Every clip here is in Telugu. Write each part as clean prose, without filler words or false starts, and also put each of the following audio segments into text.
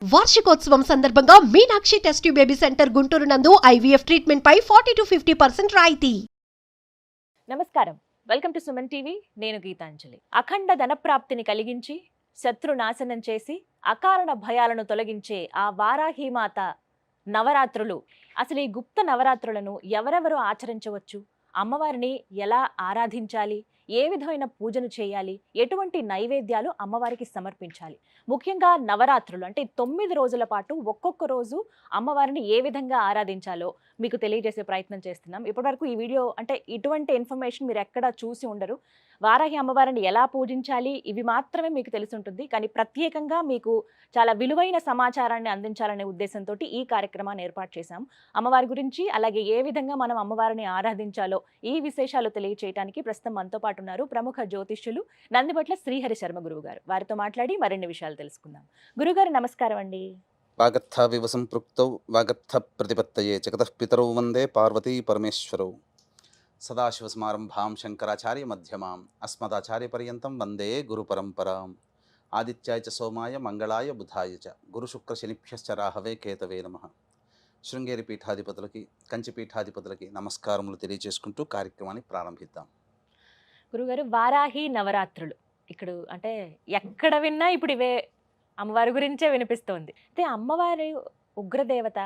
వార్షికోత్సవం సందర్భంగా Meenakshi test tube baby centre Guntur నందు ఐవీఎఫ్ ట్రీట్మెంట్ పై 40 to 50% రాయితీ. నమస్కారం, వెల్కమ్ టు సుమన్ టీవీ. నేను గీతాంజలి. అఖండ ధనప్రాప్తిని కలిగించి శత్రు నాశనం చేసి అకారణ భయాలను తొలగించే ఆ వారాహీమాత నవరాత్రులు, అసలు ఈ గుప్త నవరాత్రులను ఎవరెవరు ఆచరించవచ్చు, అమ్మవారిని ఎలా ఆరాధించాలి, ఏ విధమైన పూజను చేయాలి, ఎటువంటి నైవేద్యాలు అమ్మవారికి సమర్పించాలి, ముఖ్యంగా నవరాత్రులు అంటే 9 రోజుల పాటు ఒక్కొక్క రోజు అమ్మవారిని ఏ విధంగా ఆరాధించాలో మీకు తెలియజేసే ప్రయత్నం చేస్తున్నాం. ఇప్పటివరకు ఈ వీడియో అంటే ఇటువంటి ఇన్ఫర్మేషన్ మీరు ఎక్కడా చూసి ఉండరు. వారాహి అమ్మవారిని ఎలా పూజించాలి ఇవి మాత్రమే మీకు తెలిసి ఉంటుంది. కానీ ప్రత్యేకంగా మీకు చాలా విలువైన సమాచారాన్ని అందించాలనే ఉద్దేశంతో ఈ కార్యక్రమాన్ని ఏర్పాటు చేశాం. అమ్మవారి గురించి, అలాగే ఏ విధంగా మనం అమ్మవారిని ఆరాధించాలో ఈ విశేషాలు తెలియచేయడానికి ప్రస్తుతం మనతో పాటు ఉన్నారు ప్రముఖ జ్యోతిష్యులు నందిబట్ల శ్రీహరి శర్మ గురువు గారు. వారితో మాట్లాడి మరిన్ని విషయాలు తెలుసుకుందాం. గురుగారు నమస్కారం అండి. వాగర్థావివ సంపృక్తౌ వాగర్థ ప్రతిపత్తయే జగతః పితరౌ వందే పార్వతీ పరమేశ్వరౌ. సదాశివసమారంభాం శంకరాచార్య మధ్యమాం అస్మదాచార్య పర్యంతం వందే గురు పరంపరాం. ఆదిత్యాయ చ సోమాయ మంగళాయ బుధాయ చ గురుశుక్ర శనిభ్యశ్చ రాహవే కేతవే నమః. శృంగేరి పీఠాధిపతులకి, కంచి పీఠాధిపతులకి నమస్కారములు తెలియజేసుకుంటూ కార్యక్రమాన్ని ప్రారంభిద్దాం. గురుగారు, వారాహి నవరాత్రులు ఇక్కడ అంటే ఎక్కడ విన్నా ఇప్పుడు ఇవే అమ్మవారి గురించే వినిపిస్తోంది. అయితే అమ్మవారి ఉగ్రదేవత,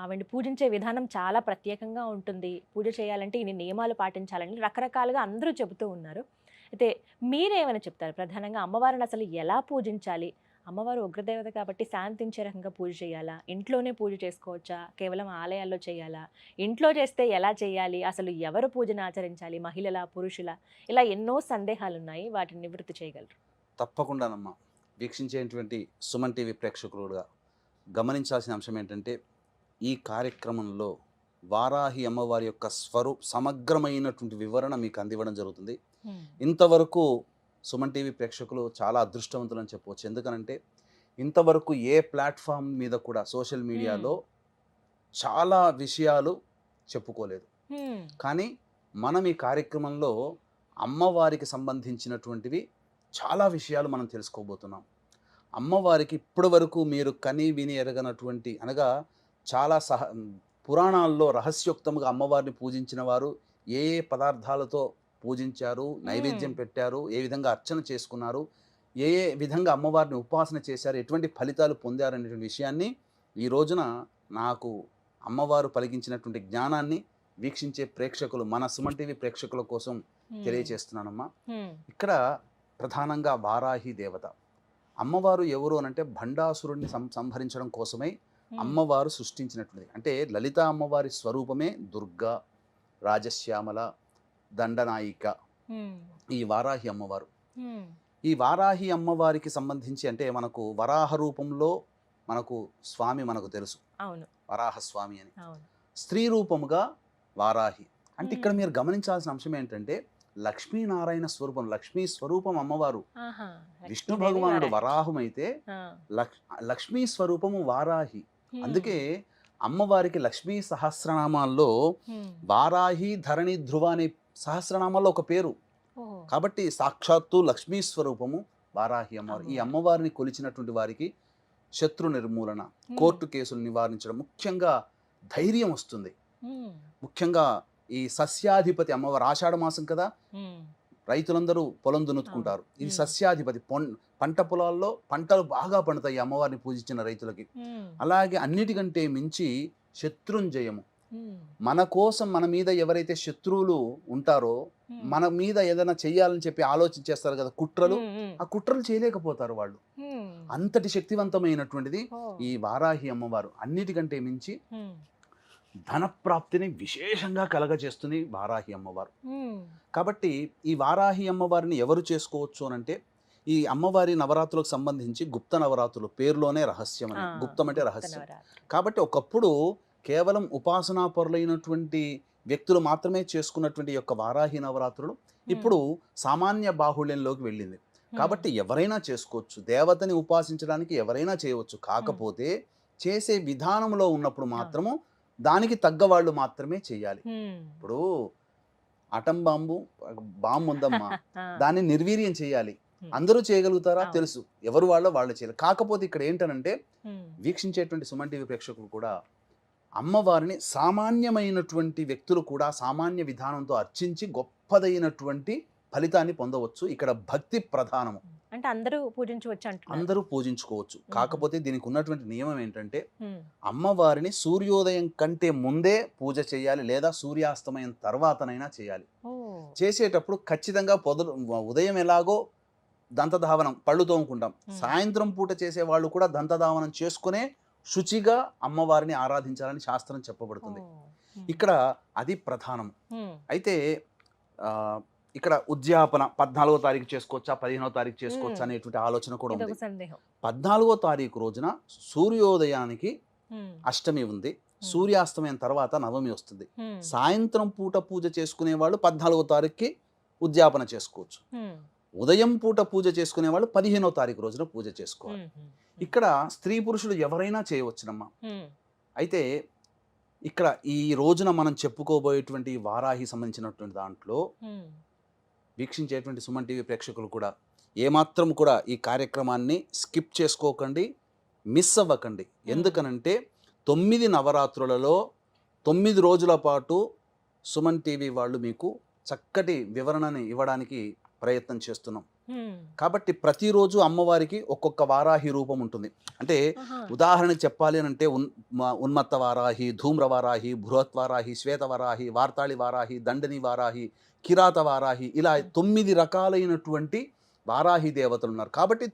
ఆవిడ్ని పూజించే విధానం చాలా ప్రత్యేకంగా ఉంటుంది. పూజ చేయాలంటే ఇన్ని నియమాలు పాటించాలని రకరకాలుగా అందరూ చెబుతూ ఉన్నారు. అయితే మీరేమైనా చెప్తారు? ప్రధానంగా అమ్మవారిని అసలు ఎలా పూజించాలి? అమ్మవారు ఉగ్రదేవత కాబట్టి శాంతించే రకంగా పూజ చేయాలా? ఇంట్లోనే పూజ చేసుకోవచ్చా? కేవలం ఆలయాల్లో చేయాలా? ఇంట్లో చేస్తే ఎలా చేయాలి? అసలు ఎవరు పూజను ఆచరించాలి? మహిళల, పురుషుల? ఇలా ఎన్నో సందేహాలు ఉన్నాయి. వాటిని నివృత్తి చేయగలరు? తప్పకుండానమ్మా. వీక్షించేటువంటి సుమన్ టీవీ ప్రేక్షకులుగా గమనించాల్సిన అంశం ఏంటంటే, ఈ కార్యక్రమంలో వారాహి అమ్మవారి యొక్క సమగ్రమైనటువంటి వివరణ మీకు అందివ్వడం జరుగుతుంది. ఇంతవరకు సుమన్ టీవీ ప్రేక్షకులు చాలా అదృష్టవంతులు అని చెప్పవచ్చు. ఎందుకనంటే ఇంతవరకు ఏ ప్లాట్ఫామ్ మీద కూడా సోషల్ మీడియాలో చాలా విషయాలు చెప్పుకోలేదు. కానీ మనం ఈ కార్యక్రమంలో అమ్మవారికి సంబంధించినటువంటివి చాలా విషయాలు మనం తెలుసుకోబోతున్నాం. అమ్మవారికి ఇప్పటి వరకు మీరు కని విని ఎరగనటువంటి, అనగా చాలా పురాణాల్లో రహస్యోక్తంగా అమ్మవారిని పూజించిన వారు ఏ ఏ పదార్థాలతో పూజించారు, నైవేద్యం పెట్టారు, ఏ విధంగా అర్చన చేసుకున్నారు, ఏ ఏ విధంగా అమ్మవారిని ఉపాసన చేశారు, ఎటువంటి ఫలితాలు పొందారు అనేటువంటి విషయాన్ని ఈ రోజున నాకు అమ్మవారు పలికించినటువంటి జ్ఞానాన్ని వీక్షించే ప్రేక్షకులు, మన సుమన్ టీవీ ప్రేక్షకుల కోసం తెలియచేస్తున్నానమ్మా. ఇక్కడ ప్రధానంగా వారాహి దేవత అమ్మవారు ఎవరు అనంటే భండాసురుడిని సంహరించడం కోసమై అమ్మవారు సృష్టించినటువంటిది. అంటే లలిత అమ్మవారి స్వరూపమే దుర్గా, రాజశ్యామల, దండనాయిక ఈ వారాహి అమ్మవారు. ఈ వారాహి అమ్మవారికి సంబంధించి అంటే మనకు వరాహ రూపంలో మనకు స్వామి మనకు తెలుసు, వరాహ స్వామి అని. స్త్రీ రూపముగా వారాహి అంటే ఇక్కడ మీరు గమనించాల్సిన అంశం ఏంటంటే లక్ష్మీనారాయణ స్వరూపం, లక్ష్మీ స్వరూపం అమ్మవారు. విష్ణు భగవానుడు వరాహం అయితే లక్ష్మీ స్వరూపము వారాహి. అందుకే అమ్మవారికి లక్ష్మీ సహస్రనామాల్లో వారాహి, ధరణి, ధ్రువ అనే సహస్రనామాల్లో ఒక పేరు. కాబట్టి సాక్షాత్తు లక్ష్మీ స్వరూపము వారాహి అమ్మవారు. ఈ అమ్మవారిని కొలిచినటువంటి వారికి శత్రు నిర్మూలన, కోర్టు కేసులు నివారించడం, ముఖ్యంగా ధైర్యం వస్తుంది. ముఖ్యంగా ఈ సస్యాధిపతి అమ్మవారు, ఆషాఢ మాసం కదా, రైతులందరూ పొలం దున్నుకుంటారు. ఇది సస్యాధిపతి, పంట పొలాల్లో పంటలు బాగా పండుతాయి అమ్మవారిని పూజించిన రైతులకి. అలాగే అన్నిటికంటే మించి శత్రుంజయము. మన కోసం మన మీద ఎవరైతే శత్రువులు ఉంటారో, మన మీద ఏదైనా చెయ్యాలని చెప్పి ఆలోచన చేస్తారు కదా, కుట్రలు, ఆ కుట్రలు చేయలేకపోతారు వాళ్ళు. అంతటి శక్తివంతమైనటువంటిది ఈ వారాహి అమ్మవారు. అన్నిటికంటే మించి ధనప్రాప్తిని విశేషంగా కలగజేస్తుంది వారాహి అమ్మవారు. కాబట్టి ఈ వారాహి అమ్మవారిని ఎవరు చేసుకోవచ్చు అనంటే, ఈ అమ్మవారి నవరాత్రులకు సంబంధించి గుప్త నవరాత్రులు పేరులోనే రహస్యం అని, గుప్తం అంటే రహస్యం. కాబట్టి ఒకప్పుడు కేవలం ఉపాసనా పరులైనటువంటి వ్యక్తులు మాత్రమే చేసుకున్నటువంటి యొక్క వారాహి నవరాత్రులు ఇప్పుడు సామాన్య బాహుళ్యంలోకి వెళ్ళింది. కాబట్టి ఎవరైనా చేసుకోవచ్చు, దేవతని ఉపాసించడానికి ఎవరైనా చేయవచ్చు. కాకపోతే చేసే విధానంలో ఉన్నప్పుడు మాత్రము దానికి తగ్గ వాళ్ళు మాత్రమే చేయాలి. ఇప్పుడు అటం బాంబు ఉందమ్మా, దాన్ని నిర్వీర్యం చేయాలి. అందరూ చేయగలుగుతారా? అవును. తెలుసు. ఎవరు వాళ్ళు చేయలేరు. కాకపోతే ఇక్కడ ఏంటనంటే ఉమ్, వీక్షించేటువంటి సుమన్ టీవీ ప్రేక్షకులు కూడా అమ్మవారిని సామాన్యమైనటువంటి వ్యక్తులు కూడా సామాన్య విధానంతో అర్చించి గొప్పదైనటువంటి ఫలితాన్ని పొందవచ్చు. ఇక్కడ భక్తి ప్రధానము. అంటే అందరూ పూజించవచ్చు అంటున్నారు. అందరూ పూజించుకోవచ్చు. కాకపోతే దీనికి ఉన్నటువంటి నియమం ఏంటంటే ఉమ్, అమ్మవారిని సూర్యోదయం కంటే ముందే పూజ చేయాలి, లేదా సూర్యాస్తమయం తర్వాతనైనా చేయాలి. ఓ, చేసేటప్పుడు ఖచ్చితంగా ఉదయం ఎలాగో దంతధావనం పళ్ళు తోముకుంటాం, సాయంత్రం పూట చేసే వాళ్ళు కూడా దంతధావనం చేసుకునే శుచిగా అమ్మవారిని ఆరాధించాలని శాస్త్రం చెప్పబడుతుంది. ఇక్కడ అది ప్రధానం. అయితే ఇక్కడ ఉద్యాపన 14వ తారీఖు చేసుకోవచ్చా, 15వ తారీఖు చేసుకోవచ్చా అనేటువంటి ఆలోచన కూడా ఉంది. 14వ తారీఖు రోజున సూర్యోదయానికి అష్టమి ఉంది, సూర్యాస్తమయం తర్వాత నవమి వస్తుంది. సాయంత్రం పూట పూజ చేసుకునే వాళ్ళు 14వ తారీఖుకి ఉద్యాపన చేసుకోవచ్చు. ఉదయం పూట పూజ చేసుకునే వాళ్ళు 15వ తారీఖు రోజున పూజ చేసుకోవాలి. ఇక్కడ స్త్రీ పురుషులు ఎవరైనా చేయవచ్చునమ్మా. అయితే ఇక్కడ ఈ రోజున మనం చెప్పుకోబోయేటువంటి వారాహి సంబంధించినటువంటి దాంట్లో వీక్షించేటువంటి సుమన్ టీవీ ప్రేక్షకులు కూడా ఏమాత్రం కూడా ఈ కార్యక్రమాన్ని స్కిప్ చేసుకోకండి, మిస్ అవ్వకండి. ఎందుకనంటే 9 నవరాత్రులలో 9 రోజుల పాటు సుమన్ టీవీ వాళ్ళు మీకు చక్కటి వివరణని ఇవ్వడానికి ప్రయత్నం చేస్తున్నాం. కాబట్టి ప్రతిరోజు అమ్మవారికి ఒక్కొక్క వారాహి రూపం ఉంటుంది. అంటే ఉదాహరణకు చెప్పాలి అని అంటే ఉన్మత్త వారాహి, ధూమ్ర వారాహి, బృహత్ వారాహి, శ్వేత వారాహి, వార్తాళి వారాహి, దండని వారాహి, కిరాత వారాహి, ఇలా 9 రకాలైనటువంటి వారాహి దేవతలు ఉన్నారు. కాబట్టి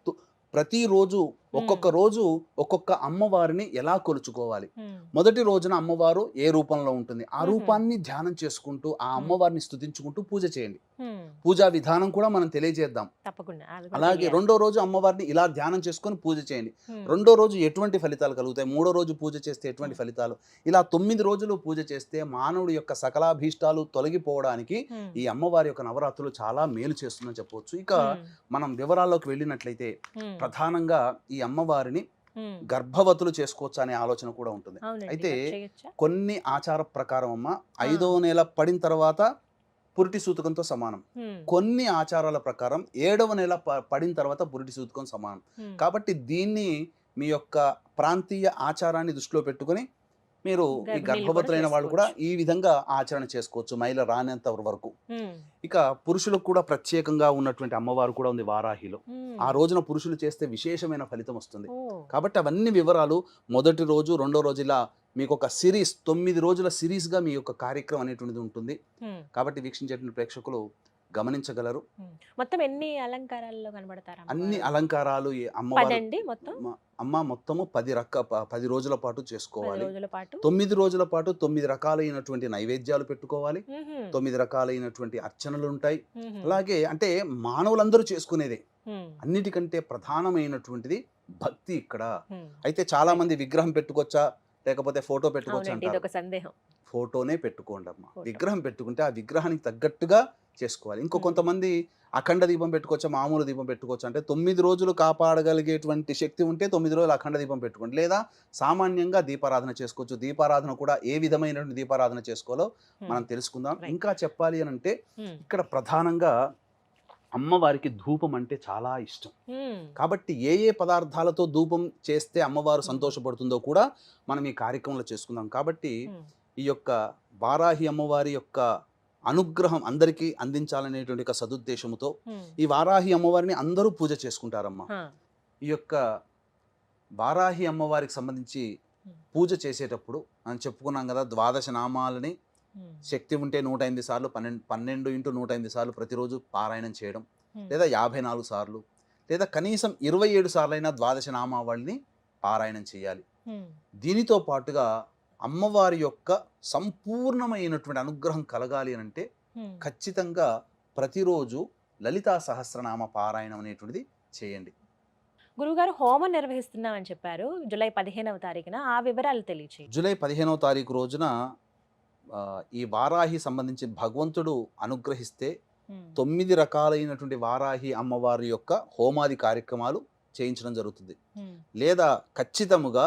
ప్రతిరోజు ఒక్కొక్క రోజు ఒక్కొక్క అమ్మవారిని ఎలా కొలుచుకోవాలి. మొదటి రోజున అమ్మవారు ఏ రూపంలో ఉంటుంది, ఆ రూపాన్ని ధ్యానం చేసుకుంటూ ఆ అమ్మవారిని స్తుతించుకుంటూ పూజ చేయండి. పూజా విధానం కూడా మనం తెలియజేద్దాం. అలాగే రెండో రోజు అమ్మవారిని ఇలా ధ్యానం చేసుకొని పూజ చేయండి. రెండో రోజు ఎటువంటి ఫలితాలు కలుగుతాయి, మూడో రోజు పూజ చేస్తే ఎటువంటి ఫలితాలు, ఇలా 9 రోజులు పూజ చేస్తే మానవుడి యొక్క సకలాభీష్టాలు తొలగిపోవడానికి ఈ అమ్మవారి యొక్క నవరాత్రులు చాలా మేలు చేస్తుందని చెప్పవచ్చు. ఇక మనం వివరాల్లోకి వెళ్ళినట్లయితే ప్రధానంగా ఈ అమ్మవారిని గర్భవతులు చేసుకోవచ్చు అనే ఆలోచన కూడా ఉంటుంది. అయితే కొన్ని ఆచార ప్రకారం అమ్మ 5వ నెల పడిన తర్వాత పురిటి సూతకంతో సమానం, కొన్ని ఆచారాల ప్రకారం 7వ నెల పడిన తర్వాత పురిటి సూతకం సమానం. కాబట్టి దీన్ని మీ యొక్క ప్రాంతీయ ఆచారాన్ని దృష్టిలో పెట్టుకొని మీరు ఈ గర్భవతులైన వాళ్ళు కూడా ఈ విధంగా ఆచరణ చేసుకోవచ్చు మైల రానంత వరకు. ఇక పురుషులకు కూడా ప్రత్యేకంగా ఉన్నటువంటి అమ్మవారు కూడా ఉంది వారాహిలో. ఆ రోజున పురుషులు చేస్తే విశేషమైన ఫలితం వస్తుంది. కాబట్టి అవన్నీ వివరాలు మొదటి రోజు రెండో రోజు ఇలా మీకు ఒక సిరీస్ 9 రోజుల సిరీస్గా మీ యొక్క కార్యక్రమం అనేటువంటిది ఉంటుంది. కాబట్టి వీక్షించేటువంటి ప్రేక్షకులు గమనించగలరు. మొత్తం ఎన్ని అలంకారాల్లో కనబడతారు? అన్ని అలంకారాలు అమ్మ మొత్తము 10 రోజుల పాటు చేసుకోవాలి. 9 రోజుల పాటు 9 రకాలైనటువంటి నైవేద్యాలు పెట్టుకోవాలి, 9 రకాలైనటువంటి అర్చనలు ఉంటాయి. అలాగే అంటే మానవులందరూ చేసుకునేదే. అన్నిటికంటే ప్రధానమైనటువంటిది భక్తి ఇక్కడ. అయితే చాలా మంది విగ్రహం పెట్టుకోవచ్చా లేకపోతే ఫోటో పెట్టుకోవచ్చా అంటారు. ఫోటోనే పెట్టుకోండి అమ్మ. విగ్రహం పెట్టుకుంటే ఆ విగ్రహానికి తగ్గట్టుగా చేసుకోవాలి. ఇంకో కొంతమంది అఖండ దీపం పెట్టుకోవచ్చా, మామూలు దీపం పెట్టుకోవచ్చు అంటే 9 రోజులు కాపాడగలిగేటువంటి శక్తి ఉంటే 9 రోజులు అఖండ దీపం పెట్టుకోండి, లేదా సామాన్యంగా దీపారాధన చేసుకోవచ్చు. దీపారాధన కూడా ఏ విధమైనటువంటి దీపారాధన చేసుకోవాలో మనం తెలుసుకుందాం. ఇంకా చెప్పాలి అని అంటే ఇక్కడ ప్రధానంగా అమ్మవారికి ధూపం అంటే చాలా ఇష్టం. కాబట్టి ఏ పదార్థాలతో ధూపం చేస్తే అమ్మవారు సంతోషపడుతుందో కూడా మనం ఈ కార్యక్రమంలో చేసుకుందాం. కాబట్టి ఈ యొక్క వారాహి అమ్మవారి యొక్క అనుగ్రహం అందరికీ అందించాలనేటువంటి ఒక సదుద్దేశంతో ఈ వారాహి అమ్మవారిని అందరూ పూజ చేసుకుంటారమ్మా. ఈ యొక్క వారాహి అమ్మవారికి సంబంధించి పూజ చేసేటప్పుడు మనం చెప్పుకున్నాం కదా, 12 నామాలని శక్తి ఉంటే 108 సార్లు 12 × 108 సార్లు ప్రతిరోజు పారాయణం చేయడం, లేదా 54 సార్లు, లేదా కనీసం 27 సార్లైనా 12 నామావళిని పారాయణం చేయాలి. దీనితో పాటుగా అమ్మవారి యొక్క సంపూర్ణమైనటువంటి అనుగ్రహం కలగాలి అని అంటే ఖచ్చితంగా ప్రతిరోజు లలితా సహస్రనామ పారాయణం అనేటువంటిది చేయండి. గురుగారు హోమం నిర్వహిస్తున్నామని చెప్పారు జూలై 15వ తారీఖున, ఆ వివరాలు తెలియచేయండి. జూలై 15వ తారీఖు రోజున ఈ వారాహి సంబంధించి భగవంతుడు అనుగ్రహిస్తే 9 రకాలైనటువంటి వారాహి అమ్మవారి యొక్క హోమాది కార్యక్రమాలు చేయించడం జరుగుతుంది. లేదా ఖచ్చితముగా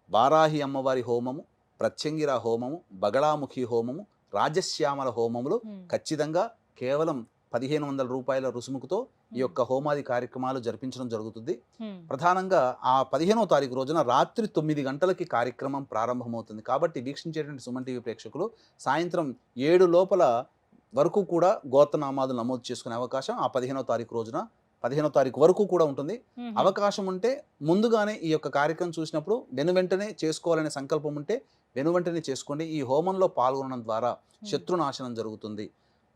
వారాహి అమ్మవారి హోమము, ప్రత్యంగిర హోమము, బగళాముఖి హోమము, రాజశ్యామల హోమములు ఖచ్చితంగా కేవలం 1500 రూపాయల రుసుముకుతో ఈ యొక్క హోమాది కార్యక్రమాలు జరిపించడం జరుగుతుంది. ప్రధానంగా ఆ 15వ తారీఖు రోజున రాత్రి 9 గంటలకి కార్యక్రమం ప్రారంభమవుతుంది. కాబట్టి వీక్షించేటువంటి సుమన్ టీవీ ప్రేక్షకులు సాయంత్రం 7 లోపల వరకు కూడా గోత్రనామాదులు నమోదు చేసుకునే అవకాశం ఆ 15వ తారీఖు రోజున 15వ తారీఖు వరకు కూడా ఉంటుంది. అవకాశం ఉంటే ముందుగానే ఈ యొక్క కార్యక్రమం చూసినప్పుడు వెనువెంటనే చేసుకోవాలనే సంకల్పం ఉంటే వెనువెంటనే చేసుకోండి. ఈ హోమంలో పాల్గొనడం ద్వారా శత్రునాశనం జరుగుతుంది,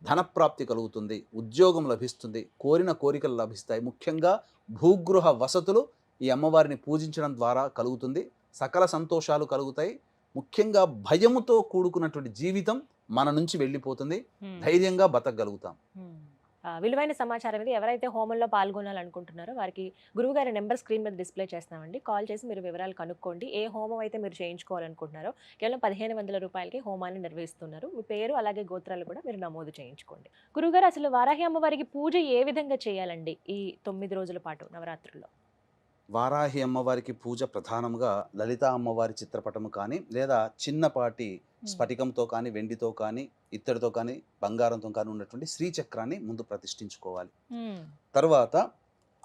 ధనప్రాప్తి కలుగుతుంది, ఉద్యోగం లభిస్తుంది, కోరిన కోరికలు లభిస్తాయి. ముఖ్యంగా భూగృహ వసతులు ఈ అమ్మవారిని పూజించడం ద్వారా కలుగుతుంది. సకల సంతోషాలు కలుగుతాయి. ముఖ్యంగా భయముతో కూడుకున్నటువంటి జీవితం మన నుంచి వెళ్ళిపోతుంది. ధైర్యంగా బతకగలుగుతాం. విలువైన సమాచారం ఇది. ఎవరైతే హోమంలో పాల్గొనాలనుకుంటున్నారో వారికి గురువుగారి నెంబర్ స్క్రీన్ మీద డిస్ప్లే చేస్తామండి. కాల్ చేసి మీరు వివరాలు కనుక్కోండి. ఏ హోమం అయితే మీరు చేయించుకోవాలనుకుంటున్నారో కేవలం 1500 రూపాయలకి హోమాన్ని నిర్వహిస్తున్నారు. మీ పేరు అలాగే గోత్రాలు కూడా మీరు నమోదు చేయించుకోండి. గురువుగారు, అసలు వారాహి అమ్మవారికి పూజ ఏ విధంగా చేయాలండి ఈ 9 రోజుల పాటు నవరాత్రుల్లో? వారాహి అమ్మవారికి పూజ ప్రధానంగా లలితా అమ్మవారి చిత్రపటము కానీ లేదా చిన్నపాటి స్ఫటికంతో కానీ వెండితో కానీ ఇత్తడితో కానీ బంగారంతో కానీ ఉన్నటువంటి శ్రీచక్రాన్ని ముందు ప్రతిష్ఠించుకోవాలి. తర్వాత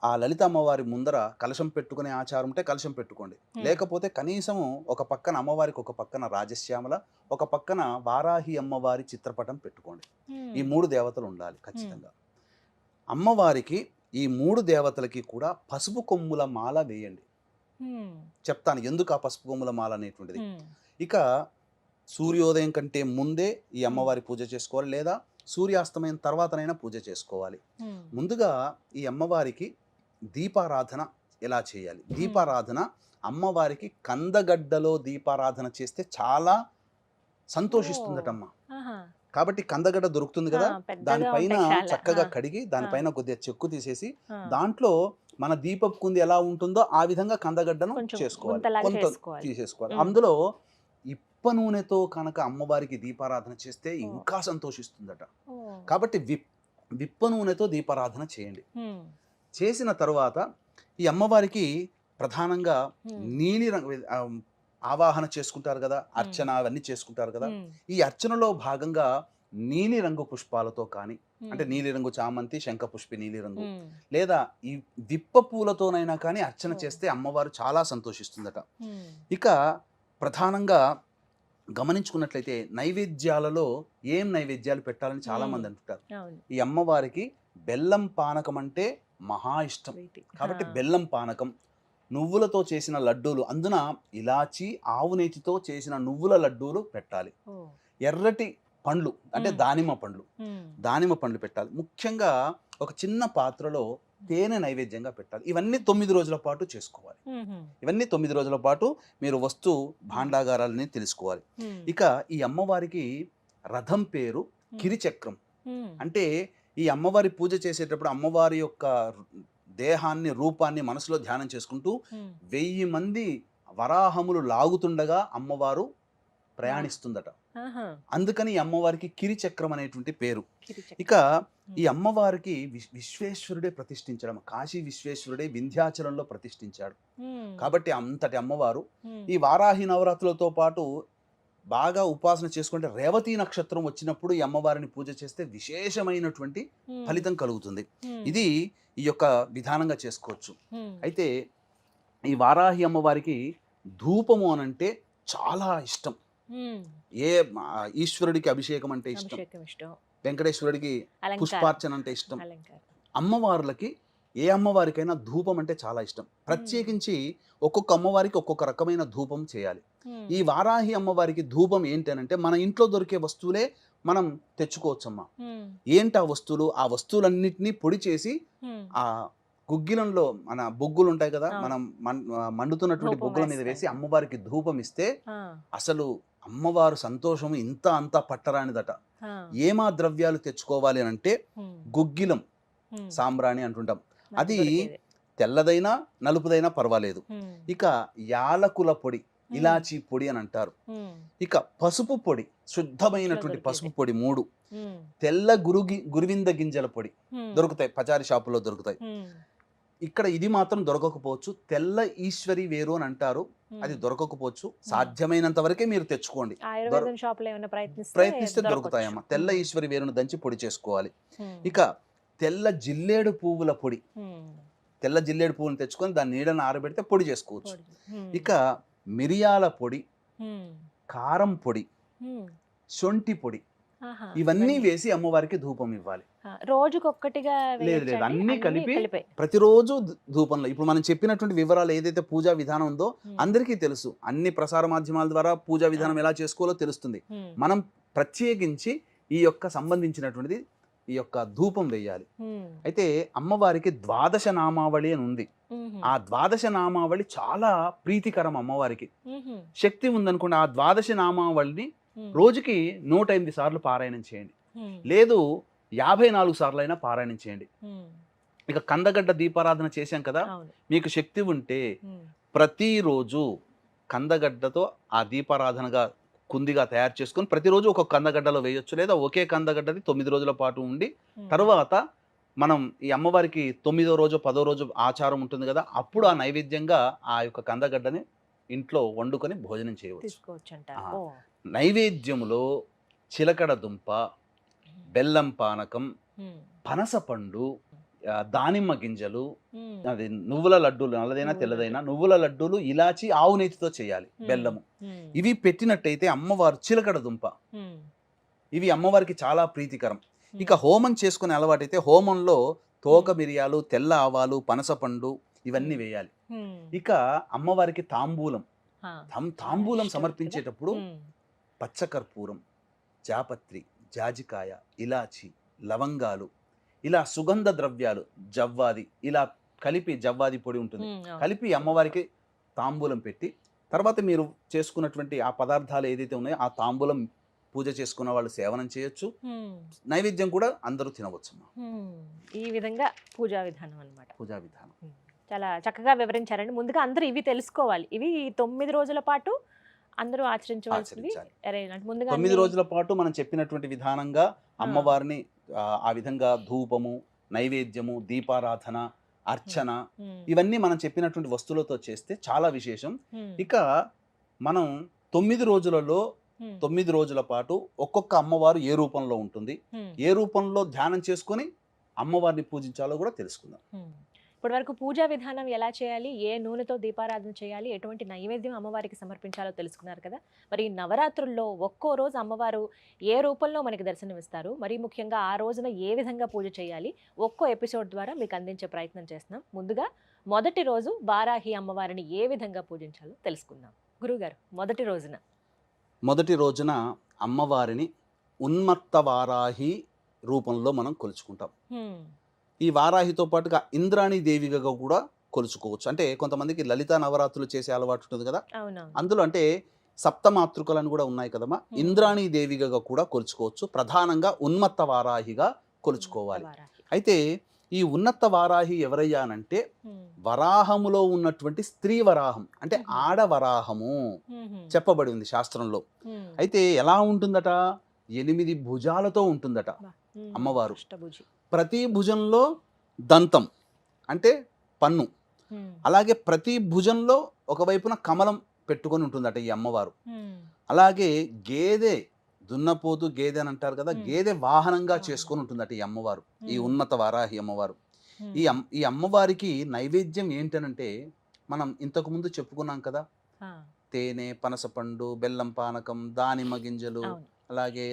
ఆ లలిత అమ్మవారి ముందర కలశం పెట్టుకునే ఆచారం ఉంటే కలశం పెట్టుకోండి. లేకపోతే కనీసము ఒక పక్కన అమ్మవారికి ఒక పక్కన రాజశ్యామల, ఒక పక్కన వారాహి అమ్మవారి చిత్రపటం పెట్టుకోండి. ఈ 3 దేవతలు ఉండాలి ఖచ్చితంగా. అమ్మవారికి ఈ 3 దేవతలకి కూడా పసుపు కొమ్ముల మాల వేయండి. చెప్తాను ఎందుకు ఆ పసుపు కొమ్ముల మాల అనేటువంటిది. ఇక సూర్యోదయం కంటే ముందే ఈ అమ్మవారి పూజ చేసుకోవాలి, లేదా సూర్యాస్తమయం తర్వాతనైనా పూజ చేసుకోవాలి. ముందుగా ఈ అమ్మవారికి దీపారాధన ఎలా చేయాలి? దీపారాధన అమ్మవారికి కందగడ్డలో దీపారాధన చేస్తే చాలా సంతోషిస్తుందటమ్మ. కాబట్టి కందగడ్డ దొరుకుతుంది కదా, దానిపైన చక్కగా కడిగి దానిపైన కొద్దిగా చెక్కు తీసేసి దాంట్లో మన దీపపు కుంది ఎలా ఉంటుందో ఆ విధంగా కందగడ్డను చేసుకోవాలి, కొంత తీసేసుకోవాలి. అందులో ఇప్ప నూనెతో కనుక అమ్మవారికి దీపారాధన చేస్తే ఇంకా సంతోషిస్తుందట. కాబట్టి విప్ప నూనెతో దీపారాధన చేయండి. చేసిన తర్వాత ఈ అమ్మవారికి ప్రధానంగా నీలి రంగు ఆవాహన చేసుకుంటారు కదా, అర్చన అవన్నీ చేసుకుంటారు కదా. ఈ అర్చనలో భాగంగా నీలి రంగు పుష్పాలతో కానీ, అంటే నీలి రంగు చామంతి, శంఖపుష్పి నీలి రంగు, లేదా ఈ విప్ప పూలతోనైనా కానీ అర్చన చేస్తే అమ్మవారు చాలా సంతోషిస్తుందట. ఇక ప్రధానంగా గమనించుకున్నట్లయితే నైవేద్యాలలో ఏం నైవేద్యాలు పెట్టాలని చాలా మంది అంటుంటారు. ఈ అమ్మవారికి బెల్లం పానకం అంటే మహా ఇష్టం. కాబట్టి బెల్లం పానకం, నువ్వులతో చేసిన లడ్డూలు, అందున ఇలాచి ఆవు నేతితో చేసిన నువ్వుల లడ్డూలు పెట్టాలి. ఎర్రటి పండ్లు అంటే దానిమ్మ పండ్లు పెట్టాలి. ముఖ్యంగా ఒక చిన్న పాత్రలో తేనె నైవేద్యంగా పెట్టాలి. ఇవన్నీ 9 రోజుల పాటు చేసుకోవాలి. ఇవన్నీ 9 రోజుల పాటు మీరు వస్తు భాండాగారాలని తెలుసుకోవాలి. ఇక ఈ అమ్మవారికి రథం పేరు కిరిచక్రం. అంటే ఈ అమ్మవారి పూజ చేసేటప్పుడు అమ్మవారి యొక్క దేహాన్ని, రూపాన్ని మనసులో ధ్యానం చేసుకుంటూ 1000 మంది వరాహములు లాగుతుండగా అమ్మవారు ప్రయాణిస్తుందట. అందుకని ఈ అమ్మవారికి కిరిచక్రం అనేటువంటి పేరు. ఇక ఈ అమ్మవారికి విశ్వేశ్వరుడే ప్రతిష్ఠించడం, కాశీ విశ్వేశ్వరుడే వింధ్యాచలంలో ప్రతిష్ఠించాడు. కాబట్టి అంతటి అమ్మవారు ఈ వారాహి నవరాత్రులతో పాటు బాగా ఉపాసన చేసుకుంటే రేవతి నక్షత్రం వచ్చినప్పుడు ఈ అమ్మవారిని పూజ చేస్తే విశేషమైనటువంటి ఫలితం కలుగుతుంది. ఇది ఈ యొక్క విధానంగా చేసుకోవచ్చు. అయితే ఈ వారాహి అమ్మవారికి ధూపము అనంటే చాలా ఇష్టం. ఏ ఈశ్వరుడికి అభిషేకం అంటే ఇష్టం, వెంకటేశ్వరుడికి పుష్పార్చన అంటే ఇష్టం. అమ్మవార్లకి ఏ అమ్మవారికైనా ధూపం అంటే చాలా ఇష్టం. ప్రత్యేకించి ఒక్కొక్క అమ్మవారికి ఒక్కొక్క రకమైన ధూపం చేయాలి. ఈ వారాహి అమ్మవారికి ధూపం ఏంటి అంటే మన ఇంట్లో దొరికే వస్తువులే మనం తెచ్చుకోవచ్చమ్మా. ఏంటి ఆ వస్తువులు? ఆ వస్తువులన్నిటినీ పొడి చేసి ఆ గుగ్గిలంలో మన బొగ్గులు ఉంటాయి కదా, మనం మండుతున్నటువంటి బొగ్గుల మీద వేసి అమ్మవారికి ధూపం ఇస్తే అసలు అమ్మవారు సంతోషం ఇంత అంతా పట్టరానిదట. ఏమా ద్రవ్యాలు తెచ్చుకోవాలి అని అంటే గుగ్గిలం, సాంబ్రాణి అంటుంటాం. అది తెల్లదైనా నలుపుదైనా పర్వాలేదు. ఇక యాలకుల పొడి, ఇలాచీ పొడి అని అంటారు. ఇక పసుపు పొడి, శుద్ధమైనటువంటి పసుపు పొడి 3, తెల్ల గురువింద గింజల పొడి దొరుకుతాయి, పచారీ షాపులో దొరుకుతాయి. ఇక్కడ ఇది మాత్రం దొరకకపోవచ్చు. తెల్ల ఈశ్వరి వేరు అని అంటారు, అది దొరకకపోవచ్చు. సాధ్యమైనంత వరకే మీరు తెచ్చుకోండి, ప్రయత్నిస్తే దొరుకుతాయమ్మా. తెల్ల ఈశ్వరి వేరును దంచి పొడి చేసుకోవాలి. ఇక తెల్ల జిల్లేడు పువ్వుల పొడి, తెల్ల జిల్లేడు పువ్వుని తెచ్చుకొని దాన్ని నీడను ఆరబెడితే పొడి చేసుకోవచ్చు. ఇక మిరియాల పొడి, కారం పొడి, శొంఠి పొడి, ఇవన్నీ వేసి అమ్మవారికి ధూపం ఇవ్వాలి. రోజుకొక్కటిగా లేదు అన్ని కలిపి ప్రతిరోజు ధూపంలో. ఇప్పుడు మనం చెప్పినటువంటి వివరాలు ఏదైతే పూజా విధానం ఉందో అందరికీ తెలుసు, అన్ని ప్రసార మాధ్యమాల ద్వారా పూజా విధానం ఎలా చేసుకోవాలో తెలుస్తుంది. మనం ప్రత్యేకించి ఈ యొక్క సంబంధించినటువంటిది ఈ యొక్క ధూపం వేయాలి. అయితే అమ్మవారికి ద్వాదశ నామావళి అని ఉంది. ఆ ద్వాదశ నామావళి చాలా ప్రీతికరం అమ్మవారికి. శక్తి ఉందనుకోండి, ఆ ద్వాదశ నామావళిని రోజుకి 108 సార్లు పారాయణం చేయండి, లేదు 54 సార్లు అయినా పారాయణం చేయండి. ఇక కందగడ్డ దీపారాధన చేశాం కదా, మీకు శక్తి ఉంటే ప్రతిరోజు కందగడ్డతో ఆ దీపారాధనగా కుందిగా తయారు చేసుకొని ప్రతిరోజు ఒక కందగడ్డలో వేయొచ్చు, లేదా ఒకే కందగడ్డది 9 రోజుల పాటు ఉండి తర్వాత మనం ఈ అమ్మవారికి 9వ రోజు 10వ రోజు ఆచారం ఉంటుంది కదా, అప్పుడు ఆ నైవేద్యంగా ఆ యొక్క కందగడ్డని ఇంట్లో వండుకొని భోజనం చేయవచ్చు. నైవేద్యములో చిలకడ దుంప, బెల్లం పానకం, పనసపండు, దానిమ్మ గింజలు, అది నువ్వుల లడ్డూలు, నల్లదైనా తెల్లదైనా నువ్వుల లడ్డూలు, ఇలాచి, ఆవు నెయ్యితో చేయాలి, బెల్లము, ఇవి పెట్టినట్టయితే అమ్మవారు చిలకడ దుంప, ఇవి అమ్మవారికి చాలా ప్రీతికరం. ఇక హోమం చేసుకునే అలవాటైతే హోమంలో తోక మిరియాలు, తెల్ల ఆవాలు, పనసపండు ఇవన్నీ వేయాలి. ఇక అమ్మవారికి తాంబూలం సమర్పించేటప్పుడు పచ్చకర్పూరం, జాపత్రి, జాజికాయ, ఇలాచి, లవంగాలు, ఇలా సుగంధ ద్రవ్యాలు, జవ్వాది, ఇలా కలిపి, జవ్వాది పొడి ఉంటుంది, కలిపి అమ్మవారికి తాంబూలం పెట్టి తర్వాత మీరు చేసుకున్నటువంటి ఆ పదార్థాలు ఏదైతే ఉన్నాయో ఆ తాంబూలం పూజ చేసుకున్న వాళ్ళు సేవనం చేయొచ్చు, నైవేద్యం కూడా అందరూ తినవచ్చు. ఈ విధంగా పూజా విధానం అన్నమాట. పూజా విధానం చాలా చక్కగా వివరించారండి. ముందుగా అందరూ ఇవి తెలుసుకోవాలి, ఇవి 9 రోజుల పాటు అందరూ ఆచరించవలసినవి. ముందుగా 9 రోజుల పాటు మనం చెప్పినటువంటి విధానంగా అమ్మవారిని ఆ విధంగా ధూపము, నైవేద్యము, దీపారాధన, అర్చన, ఇవన్నీ మనం చెప్పినటువంటి వస్తువులతో చేస్తే చాలా విశేషం. ఇక మనం 9 రోజులలో 9 రోజుల పాటు ఒక్కొక్క అమ్మవారు ఏ రూపంలో ఉంటుంది, ఏ రూపంలో ధ్యానం చేసుకొని అమ్మవారిని పూజించాలో కూడా తెలుసుకుందాం. ఇప్పటి వరకు పూజా విధానం ఎలా చేయాలి, ఏ నూనెతో దీపారాధన చేయాలి, ఎటువంటి నైవేద్యం అమ్మవారికి సమర్పించాలో తెలుసుకున్నారు కదా. మరి నవరాత్రుల్లో ఒక్కో రోజు అమ్మవారు ఏ రూపంలో మనకి దర్శనమిస్తారు, మరి ముఖ్యంగా ఆ రోజున ఏ విధంగా పూజ చేయాలి, ఒక్కో ఎపిసోడ్ ద్వారా మీకు అందించే ప్రయత్నం చేస్తున్నాం. ముందుగా మొదటి రోజు వారాహి అమ్మవారిని ఏ విధంగా పూజించాలో తెలుసుకుందాం. గురుగారు, మొదటి రోజున అమ్మవారిని ఉన్మత్త వారాహి రూపంలో మనం కొలుచుకుంటాం. ఈ వారాహితో పాటుగా ఇంద్రాణి దేవిగా కూడా కొలుచుకోవచ్చు. అంటే కొంతమందికి లలిత నవరాత్రులు చేసే అలవాటు ఉంటుంది కదా, అందులో అంటే సప్తమాతృకలను కూడా ఉన్నాయి కదమ్మా, ఇంద్రాణి దేవిగా కూడా కొలుచుకోవచ్చు. ప్రధానంగా ఉన్మత్త వారాహిగా కొలుచుకోవాలి. అయితే ఈ ఉన్నత వారాహి ఎవరయ్యా అనంటే వరాహములో ఉన్నటువంటి స్త్రీ వరాహం, అంటే ఆడవరాహము చెప్పబడి ఉంది శాస్త్రంలో. అయితే ఎలా ఉంటుందట, 8 భుజాలతో ఉంటుందట అమ్మవారు. ప్రతి భుజంలో దంతం అంటే పన్ను, అలాగే ప్రతి భుజంలో ఒకవైపున కమలం పెట్టుకొని ఉంటుందట ఈ అమ్మవారు. అలాగే గేదె, దున్నపోతు గేదె అని అంటారు కదా, గేదె వాహనంగా చేసుకొని ఉంటుందట ఈ అమ్మవారు, ఈ ఉన్నత వారాహి అమ్మవారు. ఈ అమ్మవారికి నైవేద్యం ఏంటనంటే మనం ఇంతకు ముందు చెప్పుకున్నాం కదా, తేనె, పనసపండు, బెల్లం పానకం, దానిమ్మ గింజలు, అలాగే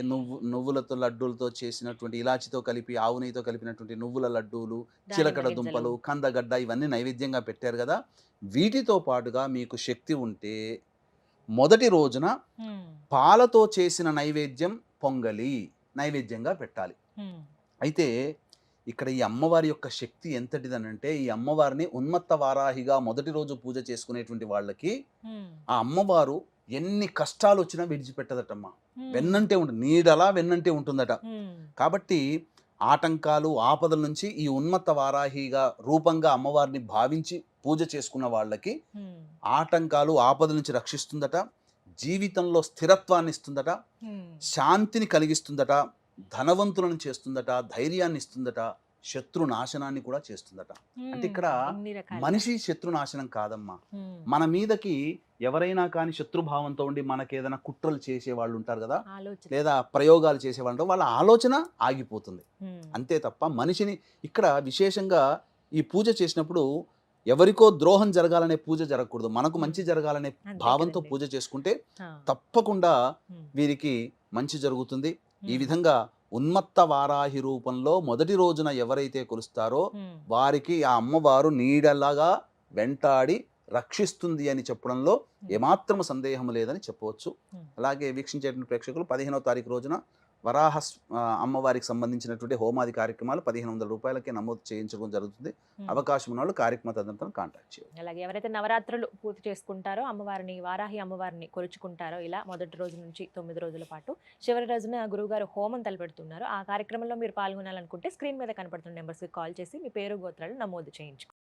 నువ్వులతో లడ్డూలతో చేసినటువంటి, ఇలాచితో కలిపి, ఆవు నెయ్యితో కలిపినటువంటి నువ్వుల లడ్డూలు, చిలకడ దుంపలు, కందగడ్డ, ఇవన్నీ నైవేద్యంగా పెట్టారు కదా. వీటితో పాటుగా మీకు శక్తి ఉంటే మొదటి రోజున పాలతో చేసిన నైవేద్యం పొంగలి నైవేద్యంగా పెట్టాలి. అయితే ఇక్కడ ఈ అమ్మవారి యొక్క శక్తి ఎంతటిదనంటే, ఈ అమ్మవారిని ఉన్మత్త వారాహిగా మొదటి రోజు పూజ చేసుకునేటువంటి వాళ్ళకి ఆ అమ్మవారు ఎన్ని కష్టాలు వచ్చినా విడిచిపెట్టదటమ్మా, వెన్నంటే ఉంటుంది, నీడలా వెన్నంటే ఉంటుందట. కాబట్టి ఆటంకాలు, ఆపదల నుంచి ఈ ఉన్మత్త వారాహిగా రూపంగా అమ్మవారిని భావించి పూజ చేసుకున్న వాళ్ళకి ఆటంకాలు, ఆపదల నుంచి రక్షిస్తుందట, జీవితంలో స్థిరత్వాన్ని ఇస్తుందట, శాంతిని కలిగిస్తుందట, ధనవంతులను చేస్తుందట, ధైర్యాన్ని ఇస్తుందట, శత్రు నాశనాన్ని కూడా చేస్తుందట. అంటే ఇక్కడ మనిషి శత్రు నాశనం కాదమ్మా, మన మీదకి ఎవరైనా కానీ శత్రుభావంతో ఉండి మనకేదైనా కుట్రలు చేసే వాళ్ళు ఉంటారు కదా, ఆలోచన. లేదా ప్రయోగాలు చేసేవాళ్ళు వాళ్ళ ఆలోచన ఆగిపోతుంది. ఉమ్, అంతే తప్ప మనిషిని ఇక్కడ విశేషంగా ఈ పూజ చేసినప్పుడు ఎవరికో ద్రోహం జరగాలనే పూజ జరగకూడదు, మనకు మంచి జరగాలనే అంతే భావంతో కదండి. పూజ చేసుకుంటే ఆ, తప్పకుండా ఉమ్, వీరికి మంచి జరుగుతుంది. ఈ ఉమ్, విధంగా ఉన్మత్త వారాహి రూపంలో మొదటి రోజున ఎవరైతే కొలుస్తారో ఉమ్, వారికి ఆ అమ్మవారు నీడలాగా వెంటాడి రక్షిస్తుంది అని చెప్పడంలో ఏమాత్రం సందేహం లేదని చెప్పవచ్చు. Hmm. అలాగే వీక్షించేటువంటి ప్రేక్షకులు 15వ తారీఖు రోజున వరాహ అమ్మవారికి సంబంధించినటువంటి హోమాది కార్యక్రమాలు 1500 రూపాయలకే నమోదు చేయించడం జరుగుతుంది. ఉమ్. అవకాశం ఉన్న వాళ్ళు కార్యక్రమ తదనంతరం కాంటాక్ట్ చేయండి. అలాగే ఎవరైతే నవరాత్రులు పూర్తి చేసుకుంటారో అమ్మవారిని వారాహి అమ్మవారిని కొలుచుకుంటారో ఇలా మొదటి రోజు నుంచి 9 రోజుల పాటు చివరి రోజున గురువుగారు హోమం తలపెడుతున్నారు. ఆ కార్యక్రమంలో మీరు పాల్గొనాలనుకుంటే స్క్రీన్ మీద కనపడుతున్న నెంబర్స్కి కాల్ చేసి మీ పేరు గోత్రాలు నమోదు చేయించుకోండి.